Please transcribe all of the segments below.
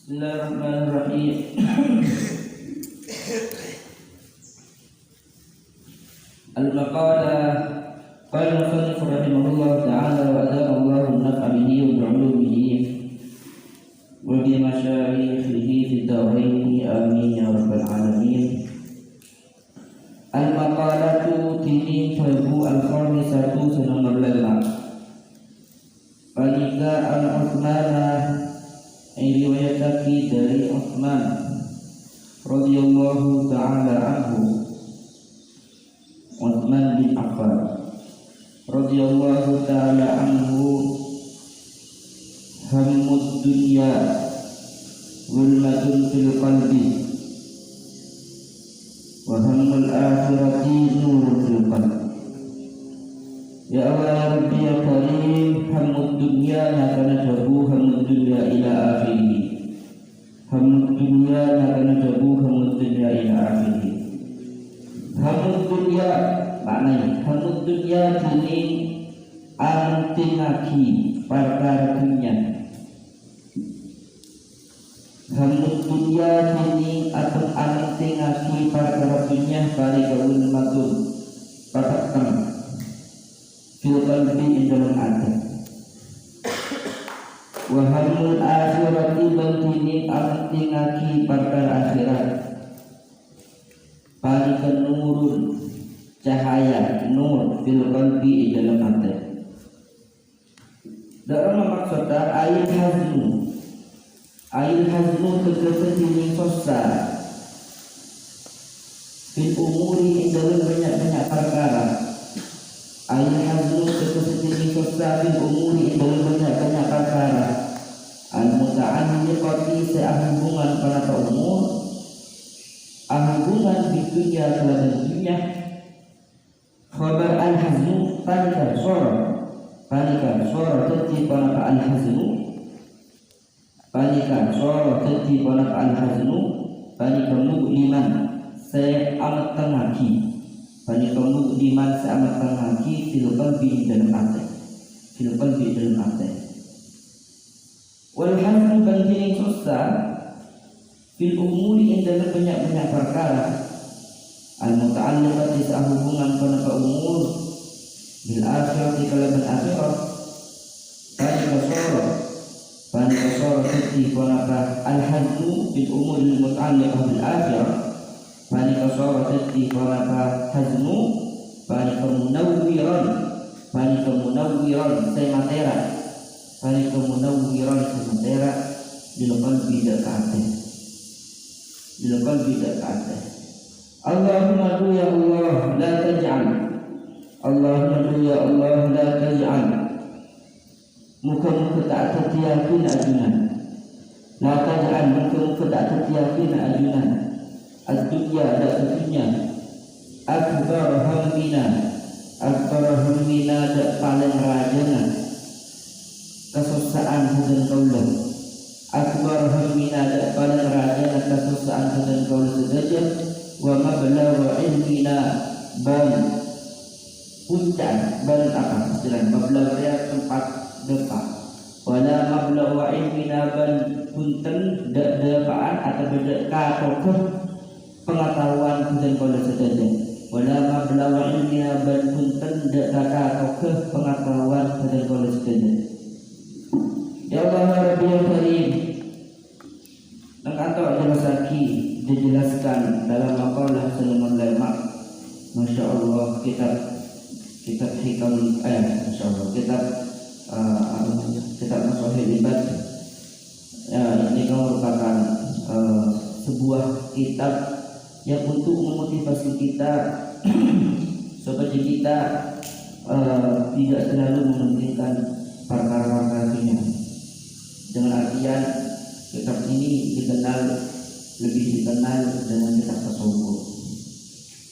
Bismillahirrahmanirrahim. Al-maqalah qala al-musannif rahimahullah ta'ala wa adama Allahu an-naf'a bihi wa bi'ulumihi wa bi masyayikhihi fi dawraini amin ya rabbal alamin. Al-maqalatu tini tabu al-khamisatu nomor 5. Balika al-Uthmana riwayataki dari Uthman radhiyallahu ta'ala anhu, Uthman bin Affan radhiyallahu ta'ala anhu, hammud dunya zulmatun fil qalbi wa hammul akhirati nurun fil qalbi. Ya Allah ya Rabbi ya Karim, hammud dunya nakana dabu hammud dunya ila akhirih, hammud dunya nakana dabu hammud dunya ila akhirih. Hammud dunya maknanya hammud dunya kini antingaki perkara dunia. Hammud dunya kini atau antingaki perkara dunia bari kaul matun patakkan fil qalbi dalam hati. Wa hammul akhirati bantini antingaki perkara akhirat barikan nurun cahaya nur fil qalbi dalam hati. Dalam maksudnya air hazmu terkesini sosa fil umuri dalam banyak perkara. Air hazmu terkesini sosa fil umuri dalam banyak perkara. Al-muta'alliqati sehubungan pada umur, hubungan di dunia dalam dunia. Khabar al-hazmu panikan suara terti pada al-hazmu, panikan suara terti pada al-hazmu, panikan mu'liman saya amat tengaki, panikan mu'liman saya amat tengaki fil qalbi dalam hati, fil qalbi dalam hati. Wal hazmu banding susah fil umuri dalam banyak perkara. Al-muta'alliqati sehubungan pada umur bil akhirati kalaban akhirat. Bani kasara tadi pada al-hazmu bil umur al-muta'alliqah bil akhirah. Bani kasara tadi pada hazmu bani kemunawwiran, bani kemunawwiran sematera, bani kemunawwiran sematera bil qalbi dakate, bil qalbi dakate. Allahumma du ya Allah la taj'al, Allahumma du ya Allah la taj'al, muka-muka tak tertiyakin ajunan, la taj'al, muka-muka tak tertiyakin ajunan ad-dunya dak dunya akbar hammina, akbar hammina dak paling rajana kesusaan hudan kaulah, akbar hammina dak paling rajana kesusaan hudan kaulah sedaja. Wa mablagha ilmina ban puncak ban apa istilah mablagha tempat depan, wala mablagha ilmina ban punten depaan atau berdeka atau pengetahuan dan pada saja, wala mablagha ilmina ban punten deka atau pengetahuan dan pada saja. Ya Allah Rabbi ya Karim, engkau adalah saki dijelaskan dalam maqalah nomor 5. Masya Allah kitab hikam Masya Allah kitab Masahih Ibad ini merupakan sebuah kitab yang untuk memotivasi kita supaya kita tidak selalu mementingkan perkara-perkara dunia. Dengan artian kitab ini lebih dikenal dengan kitab tasawuf.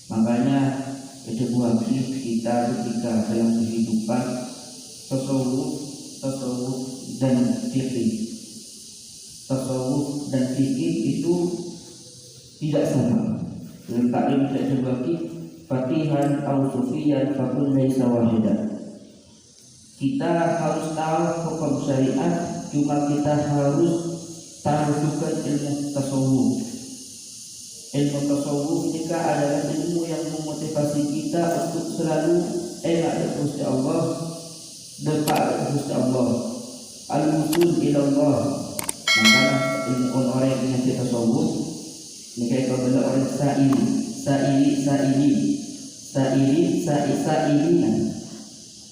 Makanya itu wajib kita ketika dalam kehidupan tasawuf dan fikih. Tasawuf dan fikih itu tidak sama. Dalam taklim saya bagi fatihan atau sufiyan fakun laisa wahidan. Kita harus tahu hukum syariat, cuma kita harus taruhkan ilmu tasawuf. Ilmu tasawuf jika adalah ilmu yang memotivasi kita untuk selalu enak Gusti Allah, dekat Gusti Allah, al-wusul ila Allah. Maka ilmu orang yang kita tasawuf ini kayak kalau orang saili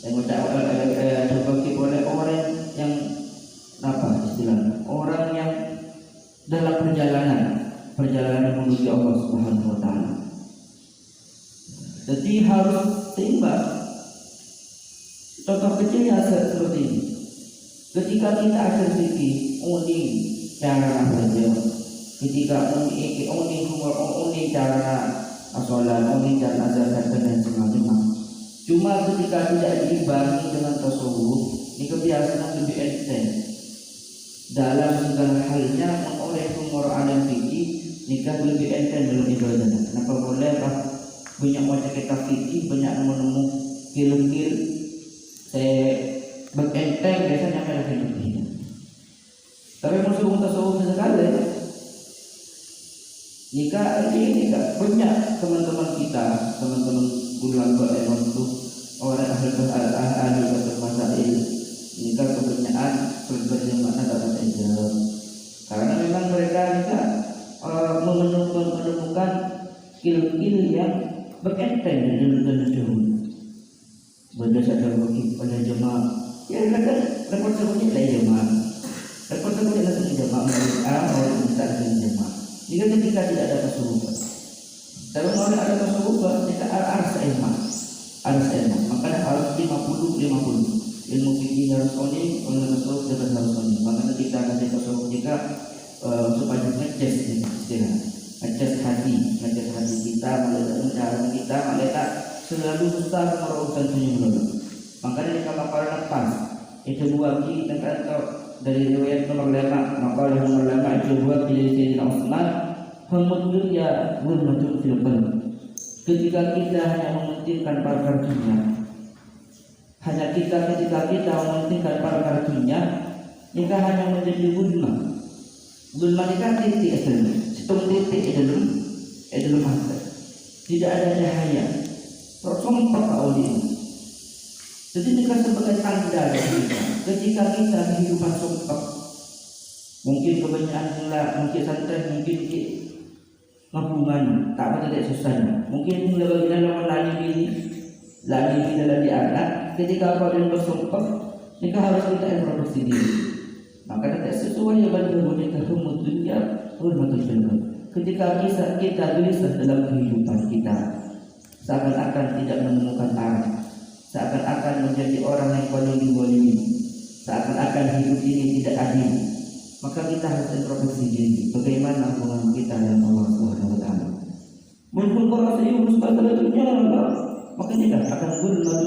yang dibagi oleh orang yang apa istilahnya, orang yang dalam perjalanan menuju Allah Subhanahu wa taala. Jadi harus seimbang. Contoh kecilnya seperti ini. Ketika kita akan fikih, unik cara saja. Ketika unik cara asolan, unik cara azan dan semacamnya. Cuma ketika tidak diimbangi dengan tasawuf, ini kebiasaan lebih enteng. Dalam segala halnya oleh pengorban dan fikih, nikah lebih enteng dalam ibadah. Kenapa boleh banyak macam kita fikih, banyak nemu kil-kil saya berenteng biasanya pada fikih. Tapi musuh tasawuf sekali. Nikah ini banyak teman-teman kita, teman-teman ulama itu orang ahli masail. Nikah kebanyakan berjamaah dalam ijab. Karena memang mereka nikah menemukan skill-skill yang berenteng dan jauh. Berdasarkan bagi pada jemaah, ya kan repot sebutnya dari jemaah. Repot sebutnya langsung jemaah melalui bisa dengan jemaah. Jika ketika tidak ada tasawuf, tapi kalau ada tasawuf, kita harus emak. Makanya harus 50-50. Ilmu fikih harus oni, ilmu tasawuf juga harus oni. Makanya kita kasih tasawuf jika supaya ngecas istilah, ngecas hati kita, melihat cara kita, melihat selalu besar merupakan senyum dulu. Makanya jika kapal lepas, itu buat kita dari riwayat nomor 5, maka nomor 5 itu buat dari Sayyidina Utsman, hamdul ya hurmatul filqan. Ketika kita hanya mementingkan perkara dunia, ketika kita mementingkan perkara dunia, jika hanya menjadi gulma ini kan titik dalam, situng titik dalam hati, tidak ada cahaya, tersumpah audi. Jadi jika sebagai tanda ketika kita kehidupan sumpah, mungkin kebanyakan pula, mungkin santai, mungkin ngabungan, tak apa tidak susahnya. Mungkin lebih dalam lagi dalam di anak. Ketika apa yang bersumpah, jika harus kita introduksi diri. Maka tidak sesuai yang berbunyi terhumut dunia, hurmatul filqan. Ketika kita gelisah dalam kehidupan kita, seakan-akan tidak menemukan arah, seakan-akan menjadi orang yang paling digolimi, seakan-akan hidup ini tidak adil, maka kita harus introspeksi diri. Bagaimana hubungan kita dengan Allah Subhanahu wa taala? Mungkin kalau saya urus pada dunia, maka tidak akan gulma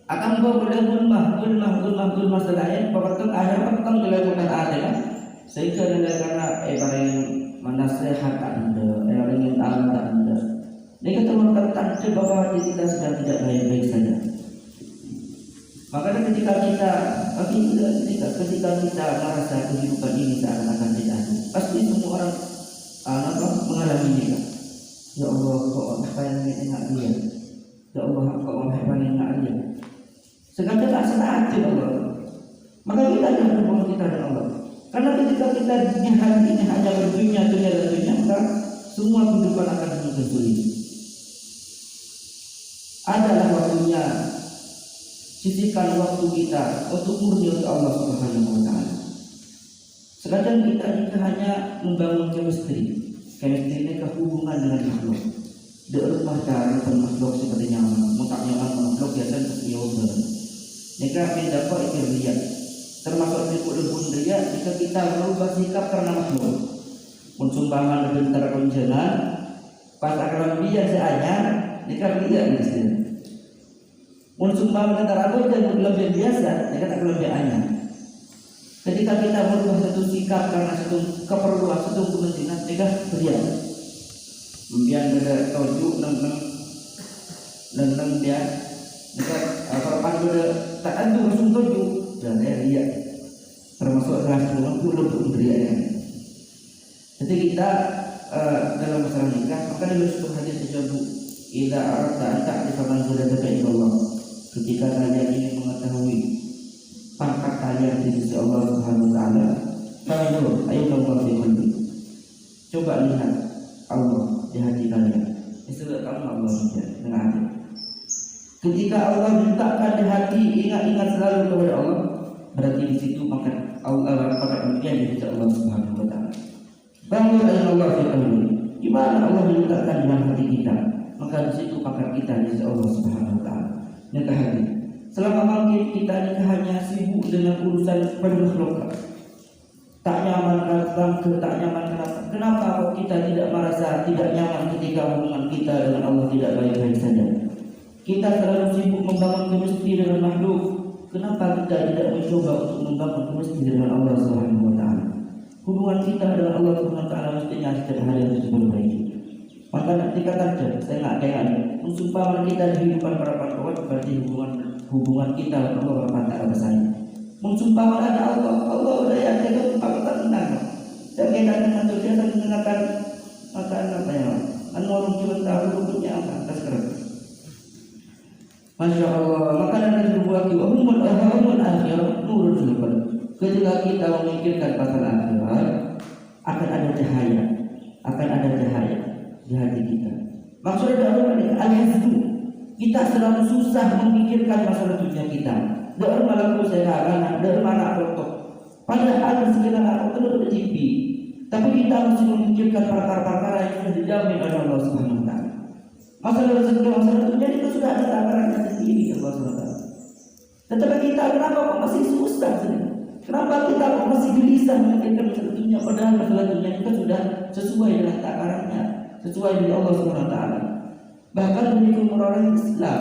akan boleh gulma selain pemerintah akhir petang dilakukan ada sehingga karena paling menasihat anda, ingin anda. Ini kita tanda bahwa hati kita sedang tidak baik-baik saja. Makanya ketika kita merasa kehidupan ini seakan-akan tidak adil, pasti semua orang mengalami ini. Ya Allah, kok apa yang enak dia? Ya Allah, kok apa yang enak dia? Sengaja tak sengaja Allah. Maka kita jangan hubungan kita dengan Allah. Karena ketika kita di hati ini hanya berdunia, maka semua kehidupan akan menjadi sulit. Adalah waktunya sisihkan waktu kita untuk murni untuk Allah Subhanahu wa taala. Sekarang kita hanya membangun chemistry ini kehubungan dengan makhluk. Di rumah cari makhluk seperti nyaman, mutak nyaman makhluk biasa tersiobel. Jika kita dapat itu termasuk di pun dia jika kita merubah sikap karena makhluk. Mensumbangan bentar konjenan, pas akan biar seanya, jika tidak bisa. Mensumbangan bentar aku dan lebih biasa, jika tak lebih hanya. Ketika kita merubah satu sikap karena satu keperluan, satu kepentingan, jika dia. Kemudian beda tujuh, enam dia. Jika perpan beda tak ada langsung tujuh, dan dia. termasuk rasulullah itu lebih beriaya. Jadi kita dalam masalah nikah maka harus hadis tersebut idza aradta an ta'rifa manzilataka inda Allah. Ketika kalian ingin mengetahui pangkat kalian di sisi Allah Subhanahu wa taala, fanzur ayyuhum fi qalbi. Coba lihat Allah di hati kalian. Istilah kamu Allah dengan hati. Ketika Allah letakkan di hati, ingat-ingat selalu kepada Allah, berarti di situ maka Allah akan demikian di sisi Allah Subhanahu wa taala. Bangun Allah fi qalbi. Gimana Allah diletakkan dalam hati kita? Maka di situ maka kita di sisi Allah Subhanahu wa taala. Nikah hati. Selama mungkin kita nikah hanya sibuk dengan urusan makhluk, tak nyaman kenapa kok kita tidak merasa tidak nyaman ketika hubungan kita dengan Allah tidak baik-baik saja? Kita terlalu sibuk membangun kemistri dengan makhluk. Kenapa kita tidak mencoba untuk membangun kemistri dengan Allah Subhanahu wa taala? Hubungan kita dengan Allah Subhanahu wa taala mestinya setiap hari harus diperbaiki. Maka nanti katakan, saya nggak kayak mensumpahkan kita di kehidupan para kawan berarti hubungan kita dengan Allah Subhanahu wa taala. Mensumpahkan ada Allah udah ya kita sumpah tenang. Dan kita dengan terbiasa mendengarkan makanan apa ya? Anwar kita rupanya apa? Terus. Masya Allah, makanan yang dibuat di umum akhir nurul sulpan. Ketika kita memikirkan pasal akhirat, akan ada cahaya di hati kita. Maksudnya adalah al-hazdu. Kita selalu susah memikirkan masalah dunia kita. Dari malam itu saya akan dari mana rotok. Padahal sekitar aku terus TV. Tapi kita mesti memikirkan perkara-perkara yang sudah dijamin oleh Allah Subhanahu wa taala. Masalah rezeki, masalah dunia itu sudah ada takarannya sendiri Allah Subhanahu wa taala. Tetapi kita kenapa kok masih susah sih? Kenapa kita kok masih gelisah memikirkan masalah dunia? Padahal masalah dunia itu sudah sesuai dengan takarannya, sesuai dengan Allah Subhanahu wa taala. Bahkan begitu orang Islam,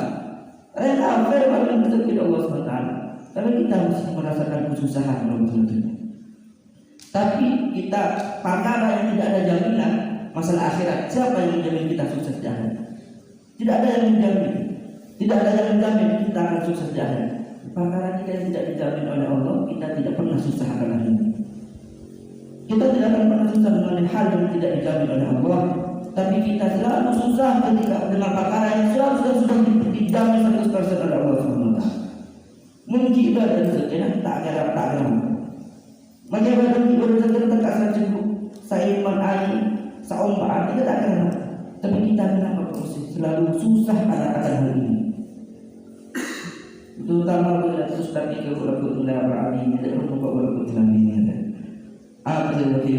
rela paling rezeki Allah Subhanahu wa taala. Tapi kita mesti merasakan kesusahan dalam masalah dunia. Tapi kita perkara yang tidak ada jaminan masalah akhirat, siapa yang menjamin kita sukses di akhirat? Tidak ada yang menjamin. Tidak ada yang menjamin kita akan sukses di akhirat. Perkara kita yang tidak dijamin oleh Allah, kita tidak pernah susah akan hal ini. Kita tidak akan pernah susah dengan hal yang tidak dijamin oleh Allah. Tapi kita selalu susah ketika dengan perkara yang sudah dijamin 100% oleh Allah Subhanahu wa taala. Mungkin ibadah rezeki tak ada. Bagaimana ibadah rezeki tak asal cukup saiman air, saumbaan kita tak ada. Tapi kita kenapa selalu susah akan hal ini? Terutama bila terus tapi ke walaupun berani tidak perlu walaupun ini. Apa yang lebih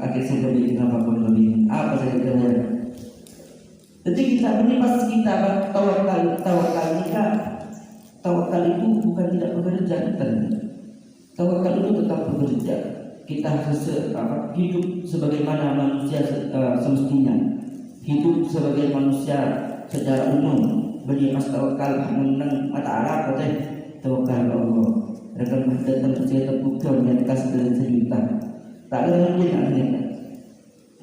akhir saya lebih kenapa pun lebih apa saya kira. Jadi kita ini pas kita tawakal nikah. Tawakal itu bukan tidak bekerja tawakal itu tetap bekerja. Kita harus hidup sebagaimana manusia semestinya. Hidup sebagai manusia secara umum. Beri mas tawakal menang mata Arab katanya tawakal Allah. Rekan datang percaya terbuka menyatakan segala sejuta. Tak ada mungkin ini.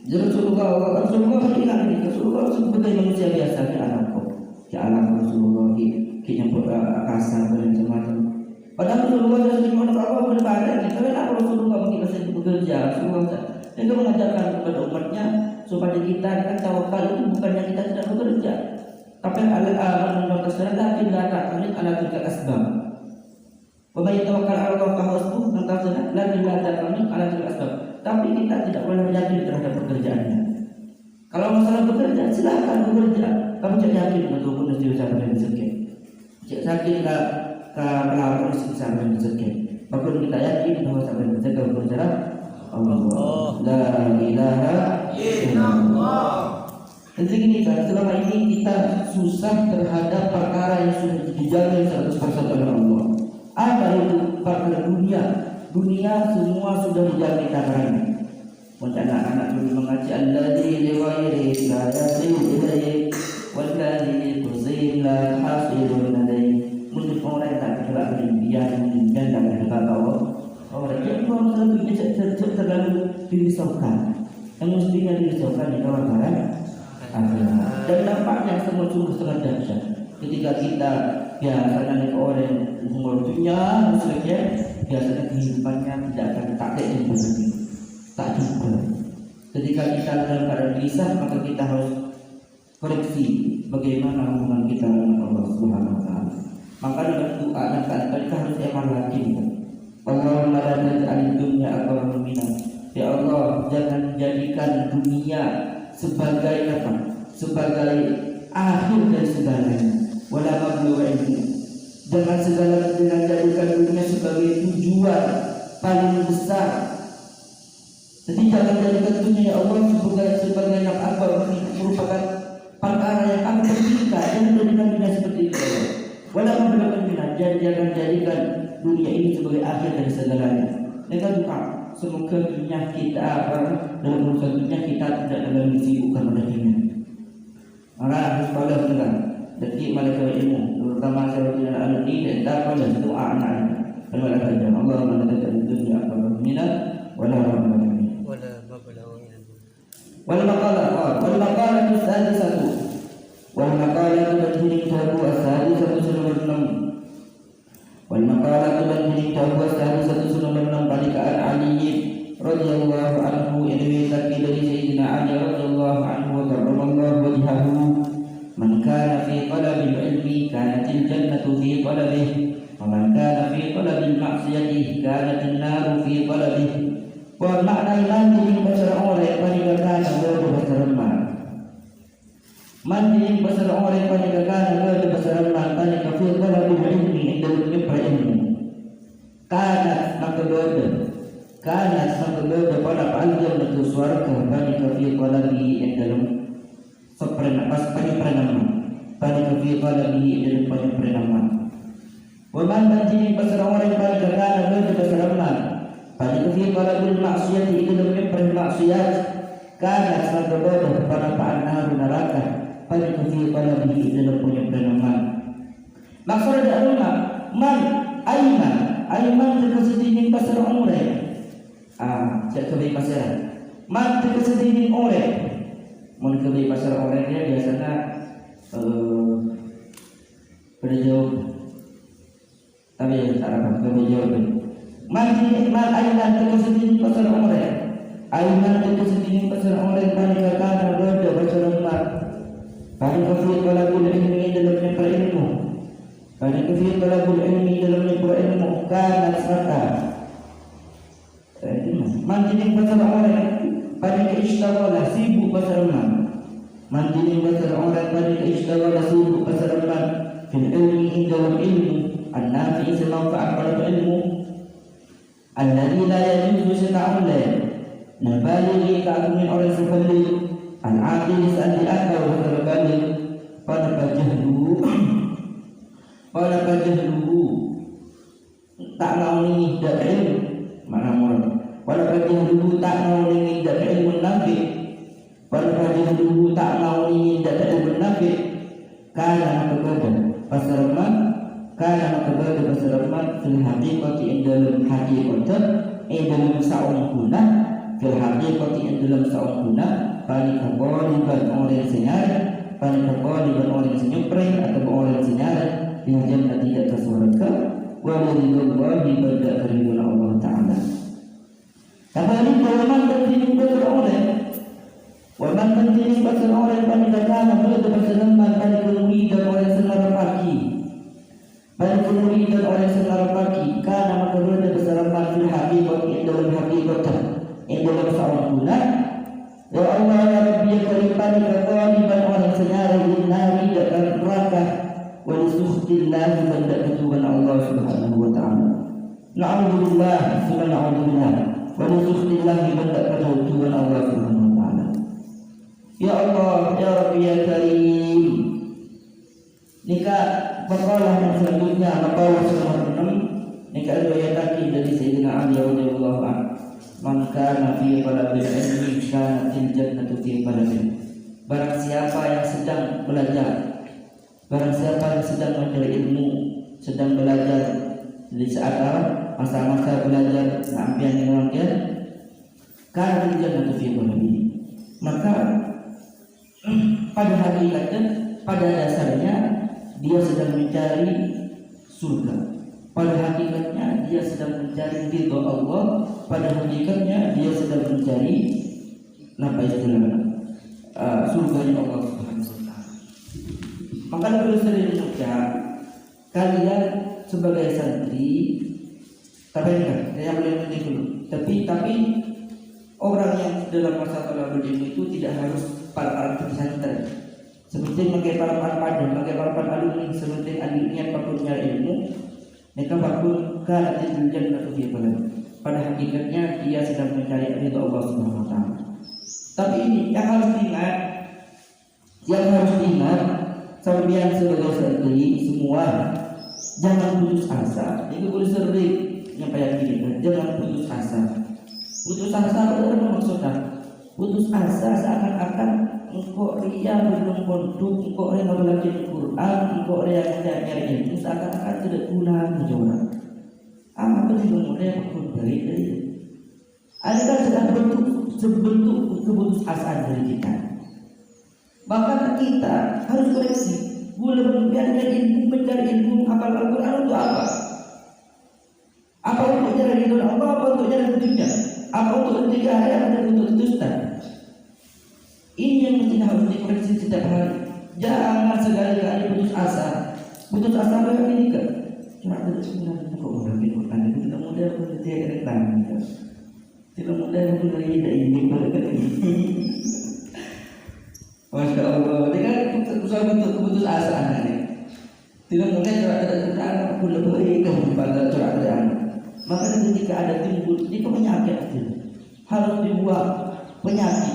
Jadi Rasulullah beringat ini. Rasulullah sebagai manusia biasa di alam Rasulullah di yang kasar dan macam-macam. Padahal Rasulullah sudah terima Allah berbalik. Tapi kenapa Rasulullah mungkin masih bekerja? Rasulullah itu mengajarkan kepada umatnya supaya kita kan tawakal itu bukannya kita tidak bekerja, tapi al-aman terserah kita takut ala tilka asbab. Wa may tawakkal 'ala Allah fa hasbuh, la ilaha ala tilka asbab. Tapi kita tidak boleh yakin terhadap pekerjaannya. Kalau masalah bekerja silakan bekerja, tapi jangan yakin betul-betul mesti bisa rezeki. Jangan yakin kalau bisa rezeki. Bahkan kita yakin bahwa sampai rezeki berjalan Allah. La ilaha illallah. Jadi gini kan, selama ini kita susah terhadap perkara yang sudah dijamin 100% oleh Allah. Ada itu perkara dunia semua sudah dijamin takarannya. Untuk anak-anak dulu mengaji alladzi liwairi la yasil ilaihi walladzi quzila hasilun alaihi. Mungkin orang tak kira impian dan tak kata Allah. Orang yang selalu dirisaukan, yang mestinya dirisaukan di kawan-kawan. Dan dampaknya semua sungguh sangat dahsyat. Ketika kita biasanya orang umur dunia sebagainya, biasanya kehidupannya tidak akan tak begini, tak juga. Ketika kita dalam keadaan gelisah, maka kita harus koreksi bagaimana hubungan kita dengan Allah Subhanahu Wa Taala. Maka dengan doa dan kata kita harus yakin. Allahumma la taj'al dunya akbar minna. Ya Allah, jangan jadikan dunia sebagai apa? Sebagai akhir dari segalanya. Wala mablugha ilmi. Jangan jadikan dunia sebagai tujuan paling besar. Jadi jangan jadikan dunia ya Allah sebagai yang akbar, merupakan perkara yang akan kita. Jangan jadikan dunia seperti itu. Wala mablugha ilmi. Jangan jadikan dunia ini sebagai akhir dari segalanya. Kita doa semoga dunia kita dalam urusan dunia kita tidak dalam disibukkan oleh dunia. Maka harus pada benar. Jadi malaikat ilmu, terutama saya tidak ada ini dan pada doa anak-anak. Kalau ada kerjaan Allah menetapkan dunia apa berminat, wala mablagh. Wal maqalah itu satu. Wal maqalah itu berdiri tahu asal satu nomor 6. Wal maqalah itu berdiri tahu asal satu nomor 6 balikaan Ali radhiyallahu anhu ini dari Sayyidina Ali radhiyallahu anhu wa karramallahu wajhahu. Man kana fi talabil ilmi kanatil jannatu fi talabihi wa man kana fi talabil ma'siyati kanatin naru fi talabihi. Wa makna iman bahasa orang pada kana bahasa Arab. Man bahasa orang pada kana bahasa Arab pada fi talabil ilmi dalam ilmu. Kanat maka pada panjang itu suarga pada fi talabi dalam sepernapas pada fi talabi dalam pernama. Wa man banjiri bahasa orang pada kana bahasa Arab pada fi talabil maksiat itu dalam bermaksiat kana sabada pada panah neraka pada fi talabi dalam pernama. Maksud ada ulama man aiman terkesedini pasar umrah. Saya kebeli pasar. Man terkesedini umrah. Mun kebeli pasar umrah dia biasanya berjauh. Tapi tak apa berjauh. Man aiman terkesedini pasar umrah. Aiman terkesedini pasar umrah pada kata berada pasar umrah. Pada kafir talabul ilmi dalam ilmu. Pada kafir talabul ilmi dalam ilmu kana saka. Mandining pasal orang pada keistimewaan sibuk pasal orang. Mandining pasal orang pada keistimewaan sibuk pasal orang. Fil ilmi dalam ilmu an-nafi semanfaat pada ilmu. Alladhi la yajuzu ta'amul. Nabali ta'amul orang sekali. Al-aqil sa'li akal wa terbalik pada jahlu tak nauni dak ilmu mana murad pada jahlu tak nauni dak ilmu nafi pada jahlu tak nauni dak ilmu nafi kana pasarman fil haqiqati dalam haqiqatan dalam saung guna fil haqiqati dalam saung guna pada kebalikan orang senyar pada kebalikan orang senyupreng atau orang senyar yang jannah tidak ke surga wa lillahi bada keridhaan Allah Ta'ala. Kembali waman penting betul oleh waman penting betul oleh panitana betul betul pada kemudi dan oleh senar pagi pada kemudi dan oleh senar pagi karena maka betul besar fil haqiqat dalam haqiqat dalam sawan guna. Ya Allah ya Rabbi ya Karim panika qaliban oleh senar nari dan neraka wa lisukhtillahi banda ketuban Allah Subhanahu wa ta'ala. Na'udzubillah wa na'udzubillah wa lisukhtillahi banda ketuban Allah Subhanahu wa ta'ala. Ya Allah ya Rabbi ya Karim. Nikah makalah yang selanjutnya makalah nomor 6 nikah riwayat dari Sayyidina Ali radhiyallahu anhu. Man kana fi talabil ilmi kanatil jannatu fi talabihi. Barang siapa yang sedang belajar, barang siapa yang sedang mencari ilmu, sedang belajar di saat masa-masa belajar sampai yang dia karena jannatu fi talabihi, maka pada hakikatnya pada dasarnya dia sedang mencari surga. Pada hakikatnya dia sedang mencari ridho Allah. Pada hakikatnya dia sedang mencari surganya Allah Subhanahu wa taala. Maka perlu sering mengucap, kalian sebagai santri, tapi saya boleh menjadi dulu. Tapi orang yang dalam masa tolabul ilmu itu tidak harus para pesantren. Seperti pakai para padang, pakai para alumni, seperti niat pakutnya ilmu, mereka bakul kan itu jannah fi qalbi. Pada hakikatnya dia sedang mencari ridha Allah Subhanahu wa taala. Tapi ini yang harus diingat, sampeyan sebagai santri semua jangan putus asa. Itu boleh sering nyampaikan kita, jangan putus asa. Putus asa adalah maksudnya putus asa seakan-akan engkau ria belum pondok, engkau ria belajar Quran, engkau ria nyari ilmu, seakan-akan tidak guna menjawab. Apa itu mulai pun baik dari adakah sedang sebentuk keputus asaan dari kita. Maka kita harus koreksi. Boleh mencari ilmu hafal Al-Quran untuk apa? Apa untuk cari ridho Allah? Apa untuk cari dunia? Apa untuk ketiga ayat dan untuk ustaz? Ini yang mesti harus dikoreksi setiap hari. Jangan sekali-kali putus asa. Putus asa berarti ini kan? Cuma ada sebulan kok orang Quran itu tidak mudah untuk dia reklam. Tidak mudah untuk dia ini Masya Allah, dia kan putus asa ini. Tidak mudah curhat dari Quran, aku lebih kepada curhat dari anak. Maka ketika ada timbul, itu penyakit itu harus dibuat penyakit.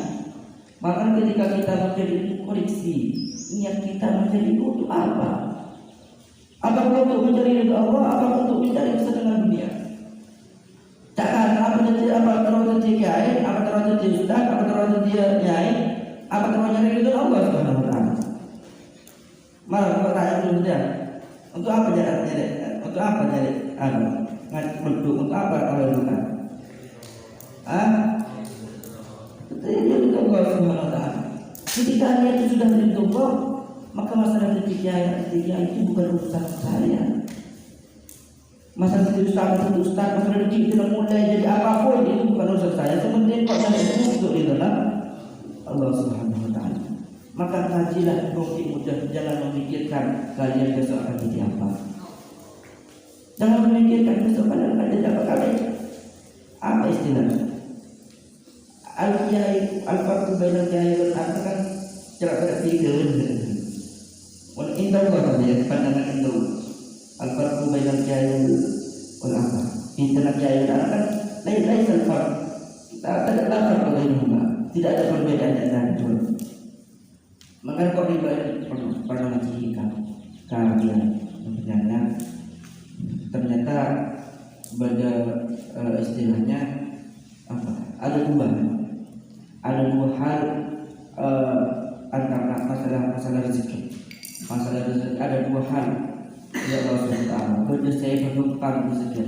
Maka ketika kita menjadi koreksi, niat kita menjadi itu untuk apa? Apakah untuk mencari ridha Allah? Apakah untuk mencari kesenangan dunia? Jangan apa terus kiai, apa terus ustaz, apa terus dia nyai, apa terus nyari ridha Allah Subhanahu wa taala. Malah kalau tanya dulu dia, untuk apa nyari? Untuk apa nyari? Untuk apa kalau bukan? Itu Allah Subhanahu wa taala. Ketika dia itu sudah ridho Allah, maka masalah ketiga itu bukan urusan saya. Masalah ustaz, masalah rezeki tidak mulai jadi apapun itu bukan urusan saya. Sementing kok saya itu untuk ridho Allah Subhanahu wa taala. Maka kajilah mungkin mudah, jangan memikirkan kalian besok akan jadi apa. Jangan memikirkan besok akan jadi apa kalian. Apa istilahnya? Al-Kiai, al-Farqu bainal Kiai wal Akhir kan cara tiga. Wal indah Allah ya, pandangan indah. Al-Farqu bainal Kiai wal Akhir. Internal Kiai wal Akhir kan lain al-farq. Tidak ada perbedaan. Tidak ada perbedaan antara dua. Maka kok pernah ngaji kajian ternyata pada istilahnya apa? Ada dua hal antara masalah rezeki. Masalah rezeki ada dua hal. Ya Allah Subhanahu. Benda saya menumpang rezeki,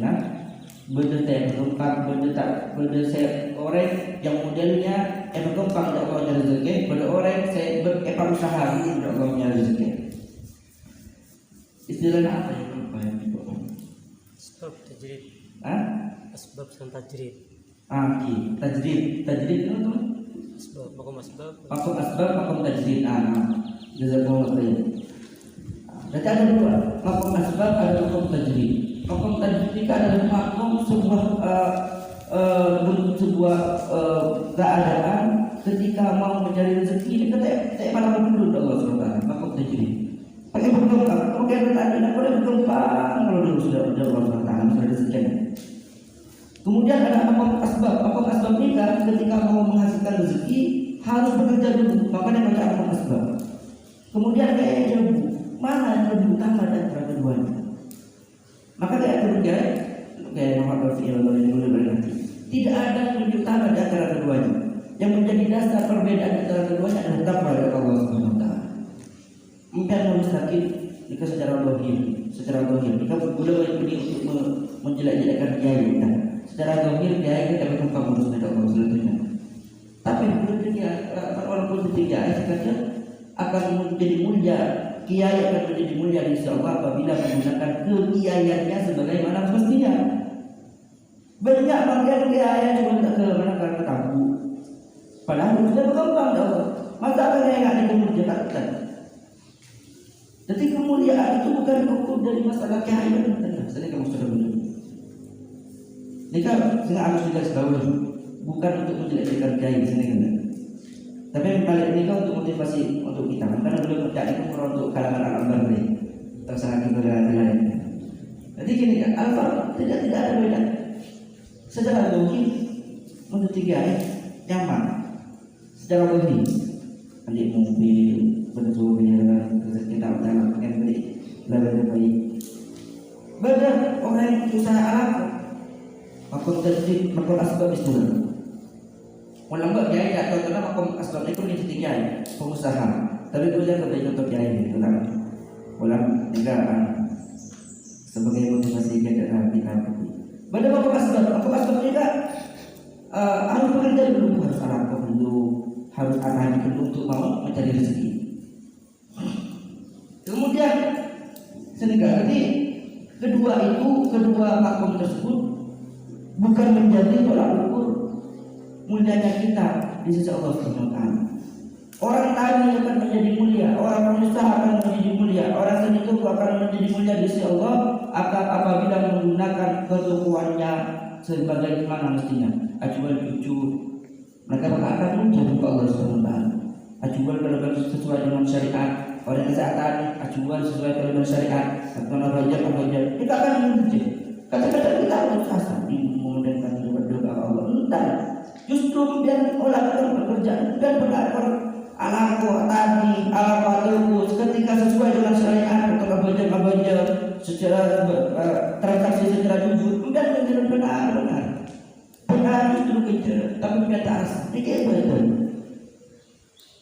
benda saya menumpang, benda saya orang yang modelnya menumpang untuk Allah rezeki, benda orang saya berusaha untuk Allah rezeki. Istilahnya apa yang menumpang itu? Asbab tajrid. Asbab dan tajrid. Tajrid itu apa? Makom tajrid. Jazakallahu khair. Berarti ada dua, makom asbab ada makom tajrid. Makom tajrid adalah makom sebuah keadaan ketika mau mencari rezeki kita tak malah berlindung Allah SWT. Makom tajrid. Pakai bergempang, kemudian bertanya, boleh bergempang kalau dulu sudah Allah SWT sudah rezeki. Kemudian ada makom asbab. Makom asbab ini kan ketika mau menghasilkan rezeki harus bekerja dulu. Makanya baca makom asbab. Kemudian kayak jauh mana yang lebih utama dari antara keduanya. Maka kayak kerja kayak Muhammad Rasulullah yang boleh berarti tidak ada yang lebih utama di antara keduanya. Yang menjadi dasar perbedaan antara keduanya adalah takwa kepada Allah Subhanahu wa taala. Mungkin mustaqim jika secara zahir, jika boleh beri untuk menjelek-jelekkan kiai kita. Secara zahir kiai kita berkembang urus dengan Allah selanjutnya. Tapi walaupun ketiga ayat akan menjadi mulia kiai akan menjadi mulia di sisi Allah apabila menggunakan kekiaiannya sebagaimana semestinya. Banyak bagian kiai cuma tak ke mana karena tabu. Padahal sudah berkembang ya Allah. Masa akan yang ada kemuliaan tak. Jadi kemuliaan itu bukan ukur dari masalah kiai. Saya kamu sudah benar. Ini kan saya harus jelas bahwa bukan untuk menjelekkan kiai sini kan. Tapi yang paling ini kan untuk motivasi untuk kita. Karena belum percaya itu untuk kalangan alam baru terserah kita dengan lain. Jadi gini kan, alfa tidak ada beda. Secara logik untuk tiga nyaman. Secara logik, adik mobil, bersuara, kita dalam yang beri lebih baik. Benar orang yang usaha alam, makom tertib, makom asbab istilah. Ulama kiai tak tahu kenapa makom asbab itu menjadi kiai pengusaha. Tapi boleh kita contoh kiai itu kan. Ulama negaraan sebagai motivasi kita kita. Pada makom asbab juga harus bekerja dulu, harus alam dulu, harus akan dulu untuk mau mencari rezeki. Kemudian sehingga kedua makom tersebut bukan menjadi tolak ukur mulianya kita di sisi Allah Subhanahu wa taala. Orang tani akan menjadi mulia, orang pengusaha akan menjadi mulia, orang seniman akan menjadi mulia di sisi Allah apabila menggunakan ketukuannya sebagaimana mestinya. Ajuan jujur, mereka akan menjadi Allah Subhanahu wa taala. Ajuan kalau sesuai dengan syariat, orang kesehatan ajuan sesuai dengan syariat, atau raja kita akan menjadi. Kata-kata kita harus asal memudahkan berdoa Allah. Entah, justru biar orang bekerja dan berakar alaqo tadi, alaqo terus ketika sesuai dengan syariat atau baca secara transaksi secara jujur dan benar justru kejar, tapi tidak asal. Ini betul.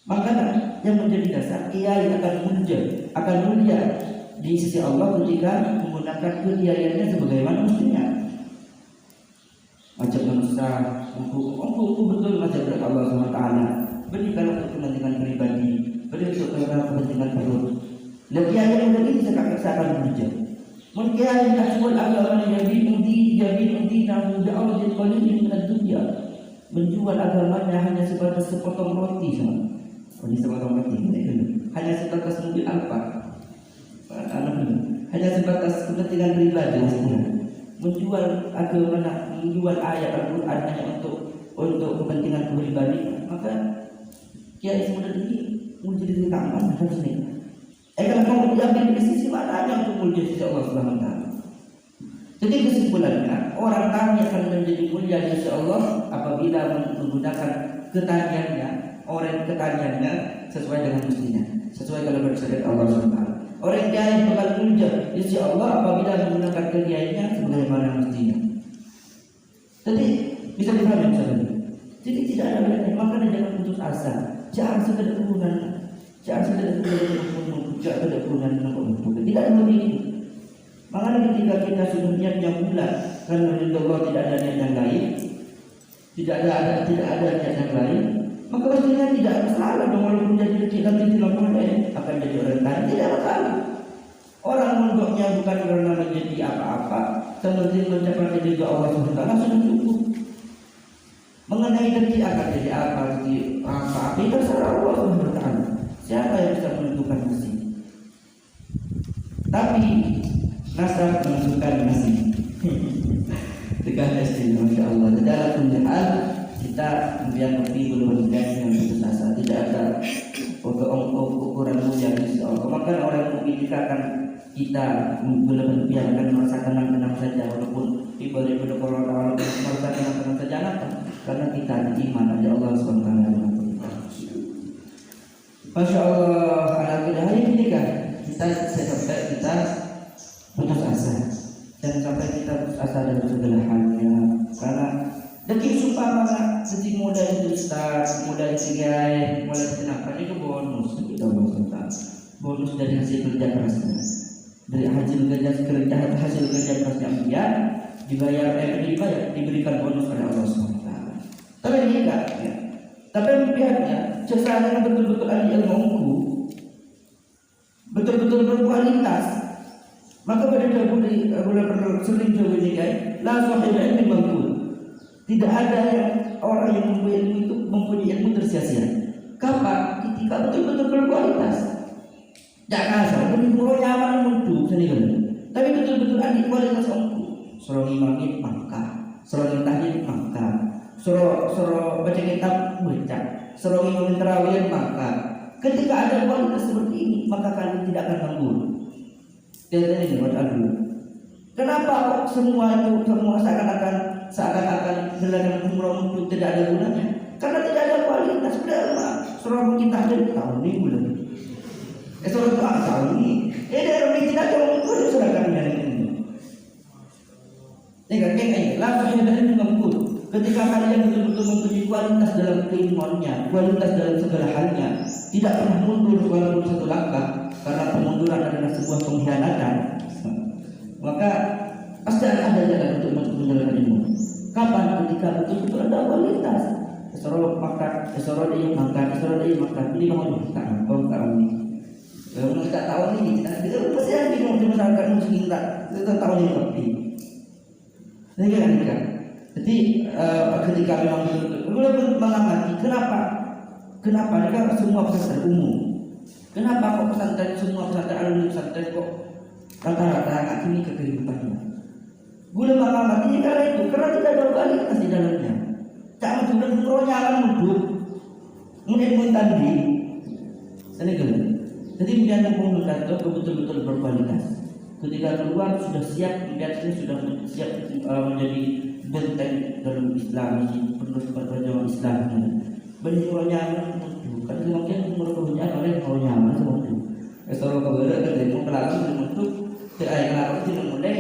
Makanya yang menjadi dasar kiai akan mulia di sisi Allah ketika menggunakan kekiaiannya sebagaimana mestinya. Macam manusia untuk betul macam Allah SWT. Berikan untuk kepentingan pribadi, berikan untuk kepentingan perut. Dan kiai yang ini seakan bekerja. Mungkin yang jual agama yang jadi namun Allah jadi dengan dunia. Menjual agamanya hanya sebatas sepotong roti sama. Ini sepotong roti hanya sebatas mobil Alfa. Hanya sebatas kepentingan pribadi, menjual agama, menjual ayat Al-Quran hanya untuk kepentingan pribadi, maka kiai semudah ini menjadi rekaman harus nih. Kalau mau diambil di sisi mananya untuk mulia di sisi Allah Subhanahu wa taala. Jadi kesimpulannya, orang tani akan menjadi mulia di sisi Allah apabila menggunakan ketaniannya, orang ketaniannya sesuai dengan mestinya, sesuai kalau bersyariat Allah Subhanahu wa taala. Orang kiai bakal mulia di sisi Allah apabila menggunakan kekiaiannya sebagaimana mestinya. Jadi bisa dipahami misalnya. Jadi tidak ada bedanya. Makanya jangan putus asa. Jangan sekedar turunan. Jangan sekedar turunan. Tidak ada begitu. Makanya ketika kita sudah niatnya bulat karena Allah tidak ada niat yang lain, tidak ada niat yang lain, maka pastinya tidak ada salah dong walaupun jadi kecil nanti akan jadi orang tani, tidak masalah. Orang mondoknya bukan karena menjadi apa-apa, seperti mencapai ridho Allah Subhanahu wa taala sudah cukup. Mengenai nanti akan jadi apa, itu terserah Allah Subhanahu wa taala. Siapa yang bisa menentukan nasib? Tapi nasab menentukan nasib. Tekan SD, masya Allah. Dalam hal kita biar lebih belum dengan putus asa, tidak ada ukuran mulia di sisi Allah. Maka orang mukmin akan kita berlebihan akan merasa tenang saja walaupun diberi corona merasa tenang saja karena kita beriman pada Allah Subhanahu wa taala. Masya Allah, alhamdulillah hari ini kan kita putus asa. Jangan sampai kita putus asa dari segala halnya karena dekik sumpah mana sejak muda itu start, muda itu gaya, mulai kenapa itu bonus kita bonus dari hasil kerja kerasnya, dari hasil kerja kerasnya dia diberikan bonus pada Allah SWT. Tapi ini enggak, ya. Tapi pihaknya sesuatu betul-betul ahli ilmu betul-betul berkualitas, maka pada bulan sering ini kan, la sahiba ilmi mangkul. Tidak ada yang orang yang mempunyai ilmu tersia-sia. Kapan? Ketika betul-betul berkualitas. Jangan asal menimbul nyaman mutu sendiri. Tapi betul-betul ada kualitas orang. Suruh imamit maka, suruh tahlil maka, suruh baca kitab baca, suruh imam tarawih maka. Ketika ada kualitas seperti ini, maka kalian tidak akan nganggur. Jadi ini buat aku. Kenapa kok semua seakan-akan dilakukan umroh untuk tidak ada gunanya? Karena tidak ada kualitas. Sudah surah kita ada tahun ini bulan. Surah itu tahun ini. Daerah ini tidak ada umroh sudah kami dari ini. Ini langsung dari mengukur. Ketika kalian betul-betul mempunyai kualitas dalam keilmuannya, kualitas dalam segala halnya, tidak pernah mundur walaupun satu langkah, karena pemunduran adalah sebuah pengkhianatan, maka pasti ada jalan untuk menjalankan ilmu. Kapan? Ketika betul-betul ada kualitas. Esoro makan, esoro dia makan. Ini kamu tak ini. Kalau kita tahu ini, kita pasti ada di masyarakat muslim kita tahu ini kopi. Ini kan. Jadi ketika memang betul-betul mengamati, kenapa mereka semua pesantren umum? Kenapa kok semua pesantren alumni pesantren kok rata-rata anak ini kehidupannya? Gula mengamatinya karena tidak ada kualitas di dalamnya. Tak betul umroh nyaman muduk, kemudian mentandi, jadi kemudian mengumumkan itu betul-betul berkualitas. Ketika keluar sudah siap, kemudian sudah siap menjadi benteng dalam Islam ini, penuh perjuangan Islam ini. Umroh nyaman muduk, karena semakin umroh nyaman oleh nyaman semua. Kalau kebetulan ketemu kelakon muduk, kelakon tidak mulai.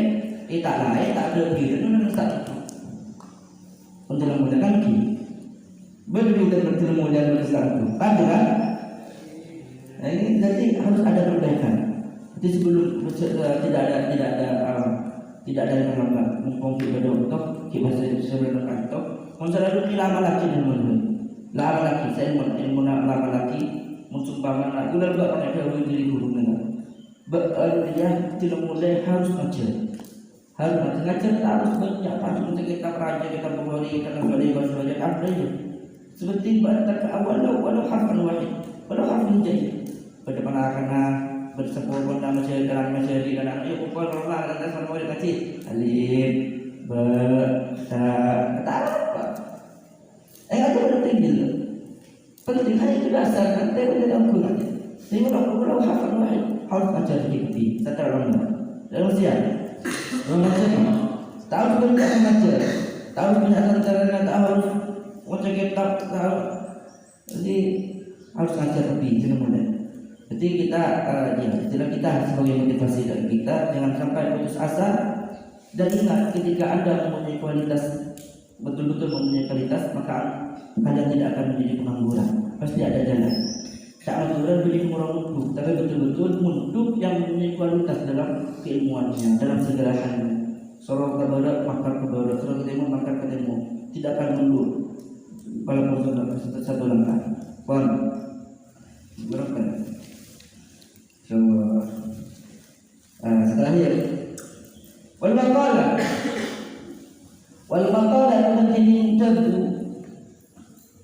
Tak lain, tak ada diri, itu tak untuk menggunakan kiri. Berbeda dengan Islam itu, ada kan? Nah, ini jadi harus ada perbaikan. Jadi sebelum tidak ada yang menganggap mengkonflik pada untuk kita sebelum kantor. Masalah itu lama lagi lama lagi saya mau lama lagi mensumpahkan lagi lalu tak pakai dahulu diri guru dia tidak mulai harus ngajar. Harus ngajar harus banyak harus untuk kita peraja kita berwali kita berwali apa ya seperti pada awal walau harfan wahid walau harfan jadi pada penakana bersepuluh benda masyarakat dan anak upah normal dan semua kecil alif ba ta apa ada penting penting hanya itu dasar kan tidak ada ukuran jadi walau harfan wahid harus ngajar di secara lama dalam siapa tahu sebenarnya mengajar, tahu sebenarnya caranya, tahu harus baca kitab, tahu. Jadi harus ngajar lebih, benar. Jadi kita, istilah kita sebagai motivasi dari kita, jangan sampai putus asa dan ingat ketika Anda mempunyai kualitas, betul-betul mempunyai kualitas, maka kalian tidak akan menjadi pengangguran. Pasti ada jalan. Tak aturan beli murah munduk, tapi betul-betul munduk yang mempunyai kualitas dalam keilmuannya, dalam segala halnya. Sorok kebarat, makan kebarat, sorok ketemu, tidak akan mundur. Walaupun sudah satu langkah. Pon, berapa? Coba. Setelahnya, wal maqalah allati tabdu.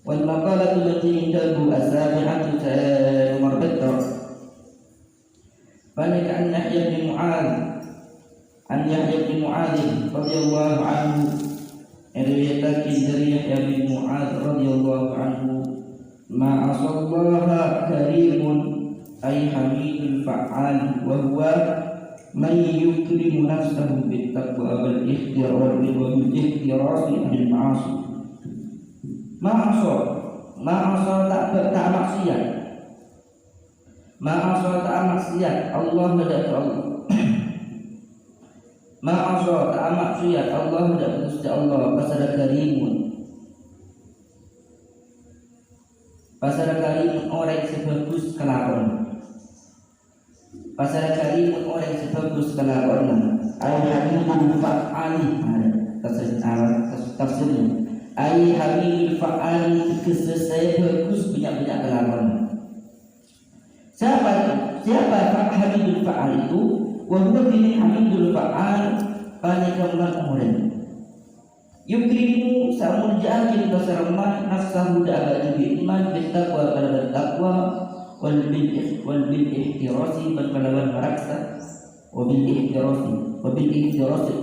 والمقالة التي تبدو السابعة مربطة فلك عن يحيى بن معاذ رضي الله عنه روايتك dari Yahya bin Mu'adz radhiyallahu anhu ma asallaha karimun ay hamidul fa'al wa huwa man yukrimu nafsahu bit taqwa wal ihtirar wal ihtiras anil ma'asi. Ma'asal tak maksiat. Ma'asal tak maksiat Allah tidak Allah. Ma'asal tak maksiat Allah tidak Gusti Allah pasal karimun. Pasal karimun orang sebagus kelakon. Pasal karimun orang sebagus kelakon. Al-Habibul Fa'ali tafsirnya. Ai hamil fa'al saya bagus banyak kelakon. Siapa itu? siapa hamidul fa'al itu? Wa huwa dini hamidul fa'al panikamulan umuran yukrimu sa'amun ja'akin basaraman nafsahu da'abadu bi'iman bittaqwa kalaban taqwa wal bil ihtirasi bal kalaban maraksa wa bil ihtirasi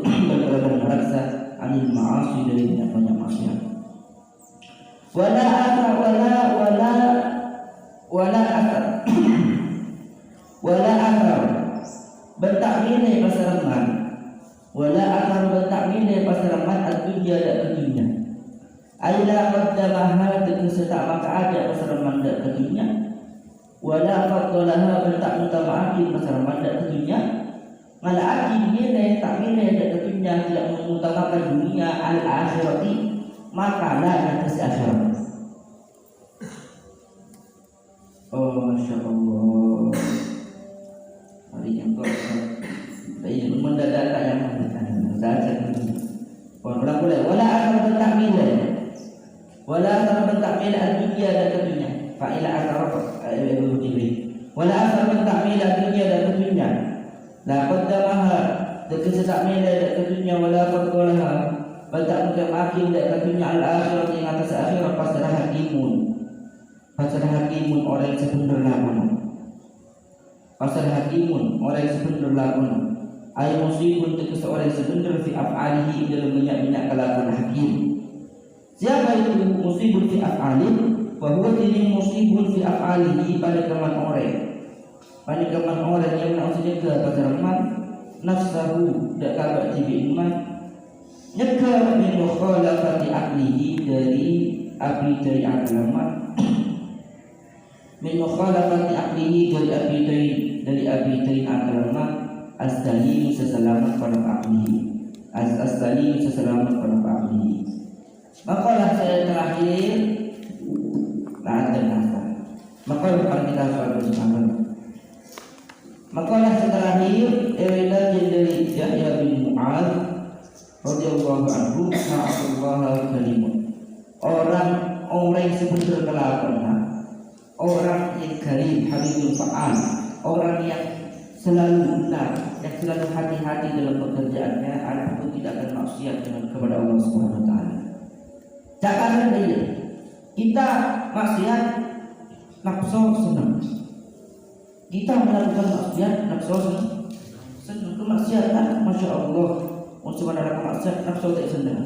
bal kalaban maraksa anil ma'asi dari banyak maksiat wala athar wala athar bentakmine pasaraman wala athar bentakmine pasaraman ad-dunya dak dunya aila qaddamaha dengan setak maka ada pasaraman dak dunya wala fadlaha bentak mutamaati pasaraman dak dunya ngala akine takmine dak dunya tidak mengutamakan dunia al-akhirati maka la atas akhirat. Oh masya Allah. Hari yang kau ini mendadak yang mengatakan saja. Orang boleh wala asal bentakmil al-dunya dan dunia. Fa'ila asal wala asal bentakmil al-dunya dan dunia. La qaddamaha taksetakmil dan dunia wala fadlaha bentak mutamakin dan dunia al-akhirat yang atas akhirat pasal hakimun orang yang sebenar lakukan pasal hakimun orang yang sebenar lakukan ay musibun itu seorang yang sebenar fi af'alihi dalam banyak kelakuan hakim. Siapa itu musibun fi af'alihi? Bahwa ini musibun fi af'alihi pada kaman orang yang maksudnya ke pasal rahmat nafsahu dak kabar tibi iman nyeka min mukhalafati aqlihi dari abidai agama min mukhalafati aqlihi dari abidai agama as-salim seselamat pada aqlihi as-salim seselamat pada aqlihi. Makalah saya terakhir ada nasa makalah kita soal bersama makalah terakhir ila dari Yahya bin Mu'adz radhiyallahu anhu sa'allahu kalimun orang yang sebenar kelakuannya orang yang karim habibul fa'al orang yang selalu benar yang selalu hati-hati dalam pekerjaannya ataupun tidak akan maksiat dengan kepada Allah Subhanahu wa taala. Jangan dia kita maksiat nafsu senang. Kita melakukan maksiat nafsu senang kemaksiatan masya Allah untuk menerapkan maksiat nafsu tak senang.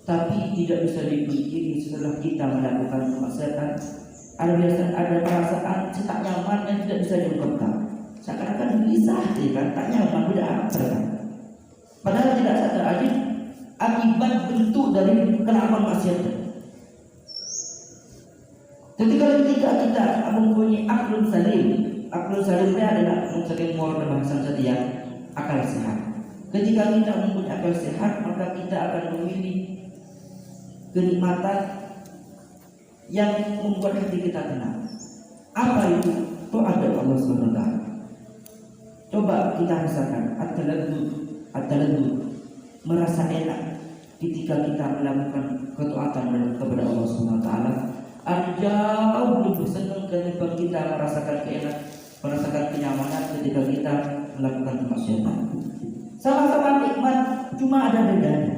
Tapi tidak bisa dipungkiri setelah kita melakukan kemaksiatan ada perasaan tak nyaman yang tidak bisa diungkapkan. Seakan-akan gelisah, kan? Tak nyaman, tidak apa kan? Padahal tidak sadar aja akibat bentuk dari kelakuan maksiat. Ketika kita mempunyai aklun salim itu adalah mungkin moral bahasa setia akal sehat. Ketika kita mempunyai akal sehat, maka kita akan memilih kenikmatan yang membuat hati kita tenang. Apa itu? Taat kepada Allah Subhanahu wa taala. Coba kita rasakan at-taladdud merasa enak ketika kita melakukan ketaatan kepada Allah Subhanahu wa taala. Jauh lebih senang ketimbang kita merasakan kenyamanan ketika kita melakukan kemaksiatan. Sama-sama nikmat, cuma ada bedanya.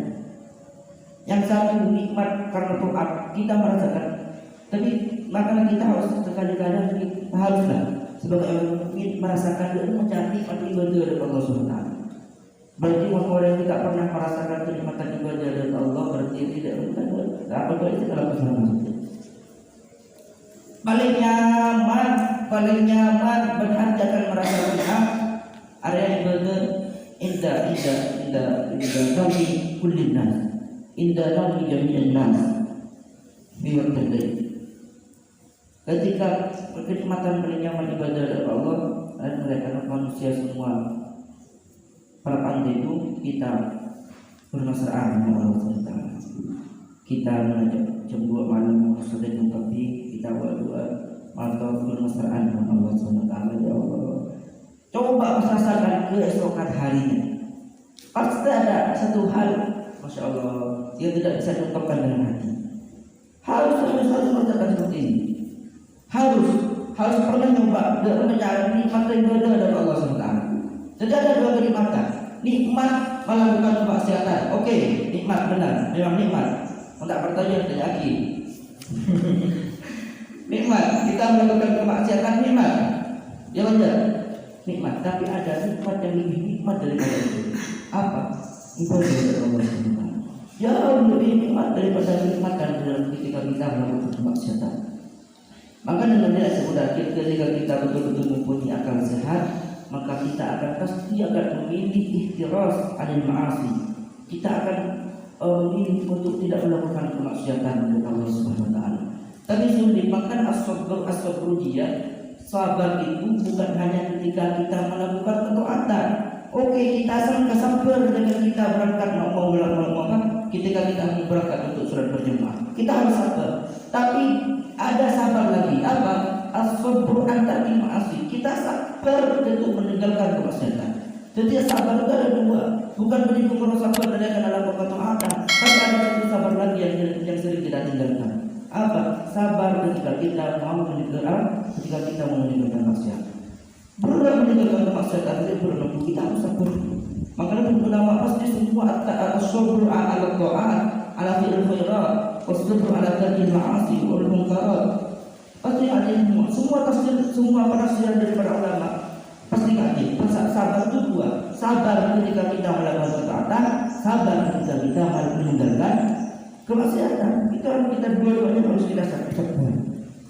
Yang satu nikmat karena taat kita merasakan, tapi makanya kita harus sekali-kali haruslah sebagai orang mukmin merasakan dan mencari ibadah dari Allah Subhanahu wa taala. Berarti orang yang tidak pernah merasakan kenikmatan ibadah dari Allah berarti tidak apa itu dalam kesalahan. Paling nyaman berarti akan merasakan area ibadah indah naumi kullin nas indah naumi jami'an nas biar terjadi. Ketika kenikmatan paling nyaman ibadah dari Allah dan mereka manusia semua para pandai itu kita bermesraan dengan Allah SWT. Kita mengajak jam 2 malam sudah tapi kita berdoa atau bermesraan dengan Allah SWT. Ya Allah, coba merasakan keesokan harinya. Pasti ada satu hal, masya Allah, yang tidak bisa diungkapkan dengan hati. Harus merasakan seperti ini. Harus harus pernah nyoba dan mencari nikmat yang berbeda dari Allah SWT. Jadi ada dua kenikmatan. Nikmat melakukan kemaksiatan. Oke, nikmat benar, memang nikmat. Untuk bertanya tidak lagi. Nikmat kita melakukan kemaksiatan nikmat. Ya benar, nikmat. Tapi ada nikmat yang lebih nikmat daripada itu. Apa? Ibadah kepada Allah SWT. Jauh lebih nikmat daripada kenikmatan dalam ketika kita melakukan kemaksiatan. Maka dengan tidak semudah ketika kita betul-betul mempunyai akal sehat, maka kita akan pasti akan memilih ihtiras anil ma'asi. Kita akan memilih untuk tidak melakukan kemaksiatan kepada Allah Subhanahu wa taala. Tapi sulit makan as-sabr dia. Sabar itu bukan hanya ketika kita melakukan ketaatan. Oke, kita akan sabar dengan kita berangkat mau melakukan ketika kita berangkat untuk sholat berjamaah. Kita harus sabar. Tapi ada sabar lagi. Apa? As-sabr an ta'ti ma'asi. Kita sabar untuk meninggalkan kemaksiatan. Jadi sabar itu ada dua. Bukan berarti kalau sabar dari akan melakukan ketaatan. Tapi ada satu sabar lagi yang sering kita tinggalkan. Apa? Sabar ketika kita mau meninggalkan maksiat. Berat meninggalkan maksiatan itu berat, kita harus sabar. Makanya ulama pasti semua as-sabr ala ta'at, ala fi'il khairat, was-sabr ala tarkil ma'asi wal munkarat. Pasti ada semua tafsir, semua penafsiran daripada ulama. Pasti ngaji. Sabar itu dua. Sabar ketika kita melakukan ketaatan, sabar ketika kita meninggalkan kemaksiatan. Kita dua-duanya harus kita sabar.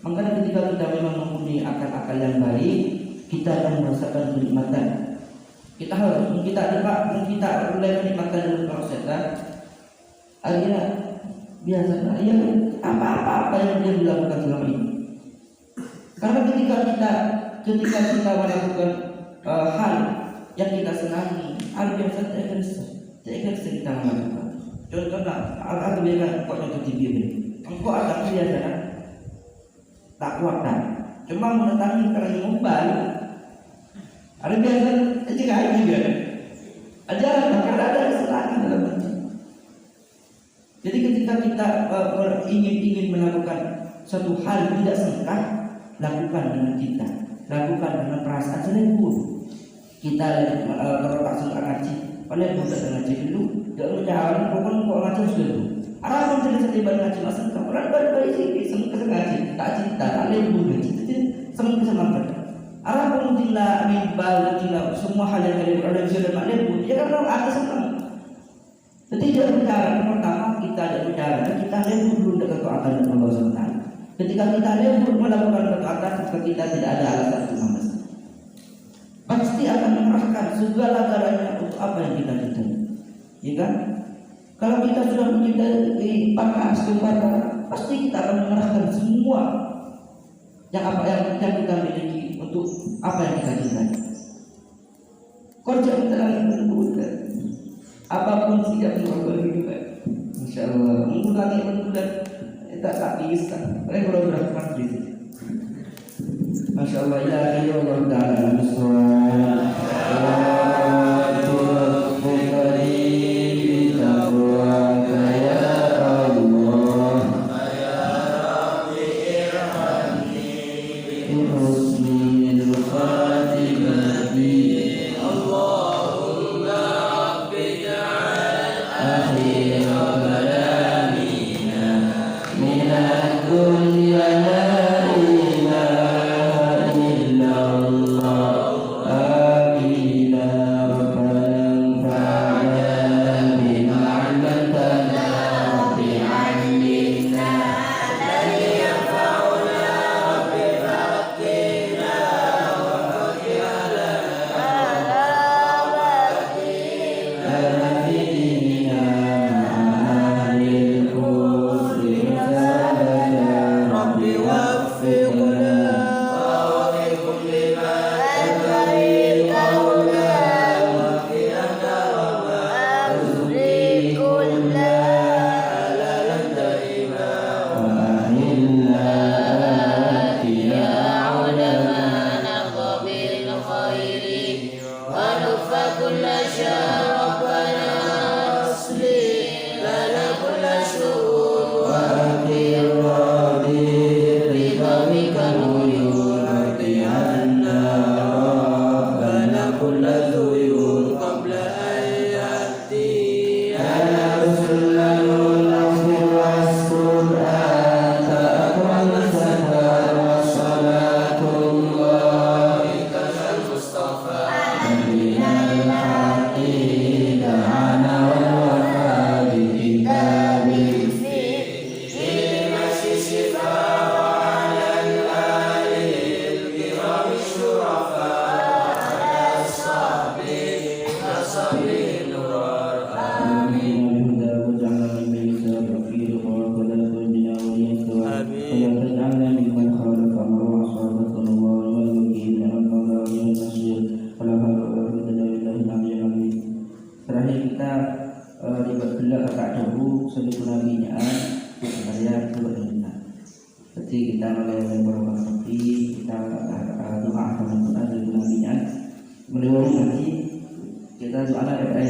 Makanya ketika kita memang mempunyai akal-akal yang baik, kita akan merasakan kenikmatan. Kita mulai menikmatan dalam kemaksiatan. Akhirnya biasanya ya apa-apa yang dia dilakukan selama ini. Karena ketika kita melakukan hal yang kita senangi, hal yang saya akan sering kita lakukan. Contohnya, aku bilang kok contoh TV ini. Engkau ada biasa kan? Tak kuat kan? Cuma mendatangi karena mobile. Ada biasa jika ada juga. Ajaran karena ada senangi dalam hati. Jadi ketika kita ingin melakukan suatu hal tidak sengkak, lakukan dengan kita, lakukan dengan perasaan selembut. Kita kalau tak suka ngaji, oleh budak ngaji dulu, jangan jalan pokoknya kok ngaji dulu. Arah pun cerita ngaji masuk ke orang baru sih, semua ngaji, tak cinta, tak lembut ngaji, semua kesemangat. Arah pun tidak mibal, tidak semua hal yang ada bisa dapat lembut, ya kan ada senang. Jadi jangan bicara pertama kita ada bicara, kita lembut dulu dekat ketaatan Allah SWT. Ketika kita lembut melakukan ketaatan, kita tidak ada alasan untuk malas. Pasti akan mengerahkan segala galanya untuk apa yang kita cintai, ya kan? Kalau kita sudah mencintai pakas kepada, pasti kita akan mengerahkan semua yang kita miliki untuk apa yang kita cintai. Kerja kita akan berbulan, apapun tidak mengubah juga. Insya Allah, mengulangi berbulan tak bisa. Mereka berapa di sini? Masya Allah, ya Allah Taala Allah Terakhir kita libat gelak kakak dahulu sebelum binaan saya berdoa. Jadi kita mulai berdoa kita doa akan Al-Quran sebelum binaan. Mulai nanti kita doa